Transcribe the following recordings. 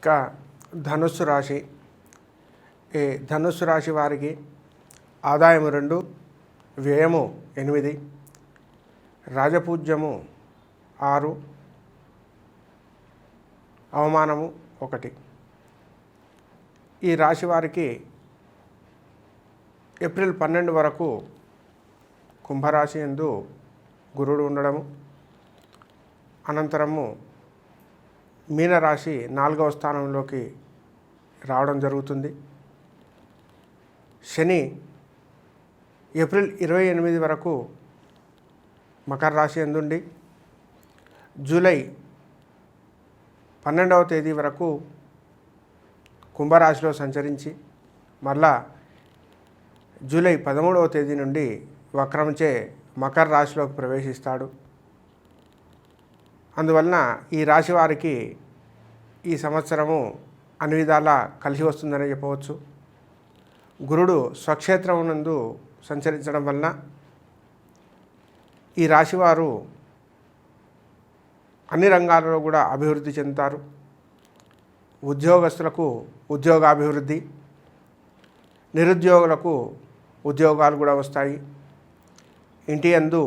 ఇక ధనుస్సు రాశి. ఈ ధనుస్సు రాశి వారికి ఆదాయము 2, వ్యయము 8, రాజపూజ్యము 6, అవమానము 1. ఈ రాశి వారికి ఏప్రిల్ 12 వరకు కుంభరాశి యందు గురుడు ఉండడము, అనంతరము మీనరాశి 4వ స్థానంలోకి రావడం జరుగుతుంది. శని ఏప్రిల్ 28 వరకు మకర రాశి యందుండి జూలై 12వ తేదీ వరకు కుంభరాశిలో సంచరించి మళ్ళా జూలై 13వ తేదీ నుండి వక్రంచే మకర రాశిలోకి ప్రవేశిస్తాడు. అందువలన ఈ రాశి వారికి ఈ సంవత్సరము అన్ని విధాలా కలిసి వస్తుందని చెప్పవచ్చు. గురుడు స్వక్షేత్రం నందు సంచరించడం వలన ఈ రాశివారు అన్ని రంగాలలో కూడా అభివృద్ధి చెందుతారు. ఉద్యోగస్తులకు ఉద్యోగాభివృద్ధి, నిరుద్యోగులకు ఉద్యోగాలు కూడా వస్తాయి. ఇంటి యందు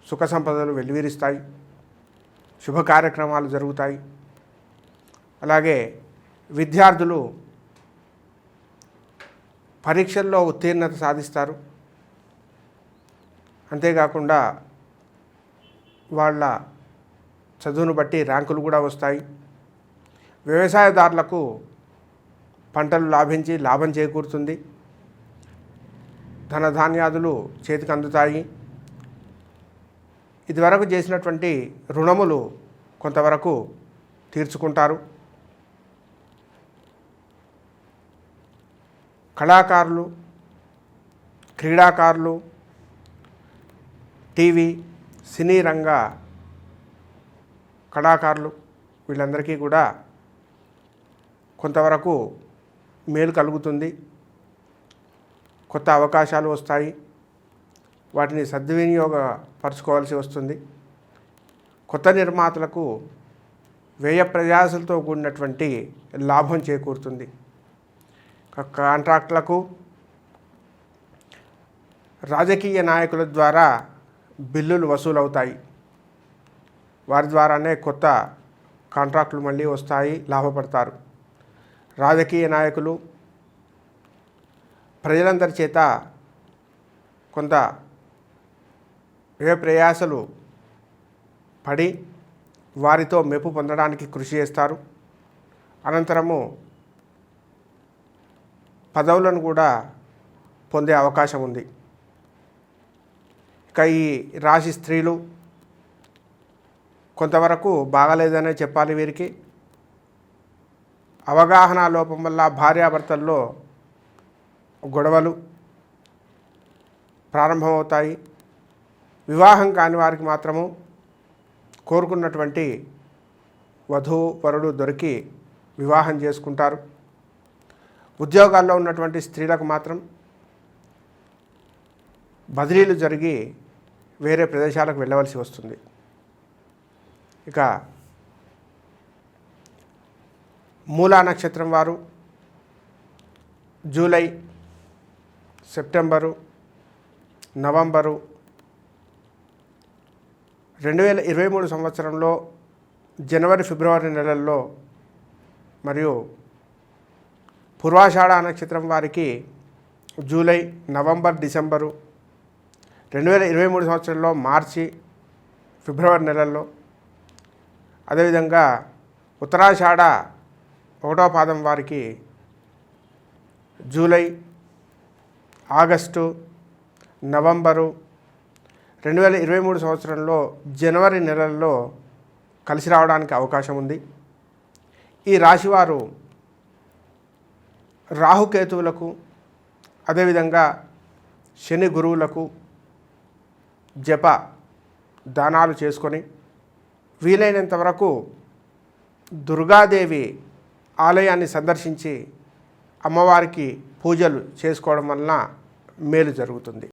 సుఖ సంపదలు వెల్లివిరుస్తాయి. శుభ కార్యక్రమాలు జరుగుతాయి. అలాగే విద్యార్థులు పరీక్షల్లో ఉత్తీర్ణత సాధిస్తారు. అంతేకాకుండా వాళ్ళ చదువును బట్టి ర్యాంకులు కూడా వస్తాయి. వ్యవసాయదారులకు పంటలు లాభించి లాభం చేకూరుతుంది. ధనధాన్యాదులు చేతికి అందుతాయి. ఇదివరకు చేసినటువంటి రుణములు కొంతవరకు తీర్చుకుంటారు. కళాకారులు, క్రీడాకారులు, టీవీ, సినీ రంగ కళాకారులు వీళ్ళందరికీ కూడా కొంతవరకు మేలు కలుగుతుంది. కొత్త అవకాశాలు వస్తాయి. వాటిని సద్వినియోగపరచుకోవాల్సి వస్తుంది. కొత్త నిర్మాతలకు వ్యయ ప్రయాసలతో కూడినటువంటి లాభం చేకూరుతుంది. కాంట్రాక్టులకు, రాజకీయ నాయకుల ద్వారా బిల్లులు వసూలవుతాయి. వారి ద్వారానే కొత్త కాంట్రాక్టులు మళ్ళీ వస్తాయి, లాభపడతారు. రాజకీయ నాయకులు ప్రజలందరి చేత కొంత వ్యయ ప్రయాసలు పడి వారితో మెప్పు పొందడానికి కృషి చేస్తారు. అనంతరము పదవులను కూడా పొందే అవకాశం ఉంది. ఇక ఈ రాశి స్త్రీలు కొంతవరకు బాగాలేదనే చెప్పాలి. వీరికి అవగాహన లోపం వల్ల భార్యాభర్తల్లో గొడవలు ప్రారంభమవుతాయి. వివాహం కాని వారికి మాత్రము కోరుకున్నటువంటి వధువు వరుడు దొరికి వివాహం చేసుకుంటారు. ఉద్యోగాల్లో ఉన్నటువంటి స్త్రీలకు మాత్రం బదిలీలు జరిగి వేరే ప్రదేశాలకు వెళ్ళవలసి వస్తుంది. ఇక మూలా నక్షత్రం వారు జూలై, సెప్టెంబరు, నవంబరు 2023 సంవత్సరంలో జనవరి, ఫిబ్రవరి నెలల్లో మరియు పూర్వాషాఢ నక్షత్రం వారికి జూలై, నవంబర్, డిసెంబరు 2023 సంవత్సరంలో మార్చి, ఫిబ్రవరి నెలల్లో, అదేవిధంగా ఉత్తరాషాఢ 1వ పాదం వారికి జూలై, ఆగస్టు, నవంబరు 2023 సంవత్సరంలో జనవరి నెలల్లో కలిసి రావడానికి అవకాశం ఉంది. ఈ రాశివారు రాహుకేతువులకు, అదేవిధంగా శని గురువులకు జప దానాలు చేసుకొని వీలైనంత వరకు దుర్గాదేవి ఆలయాన్ని సందర్శించి అమ్మవారికి పూజలు చేసుకోవడం వలన మేలు జరుగుతుంది.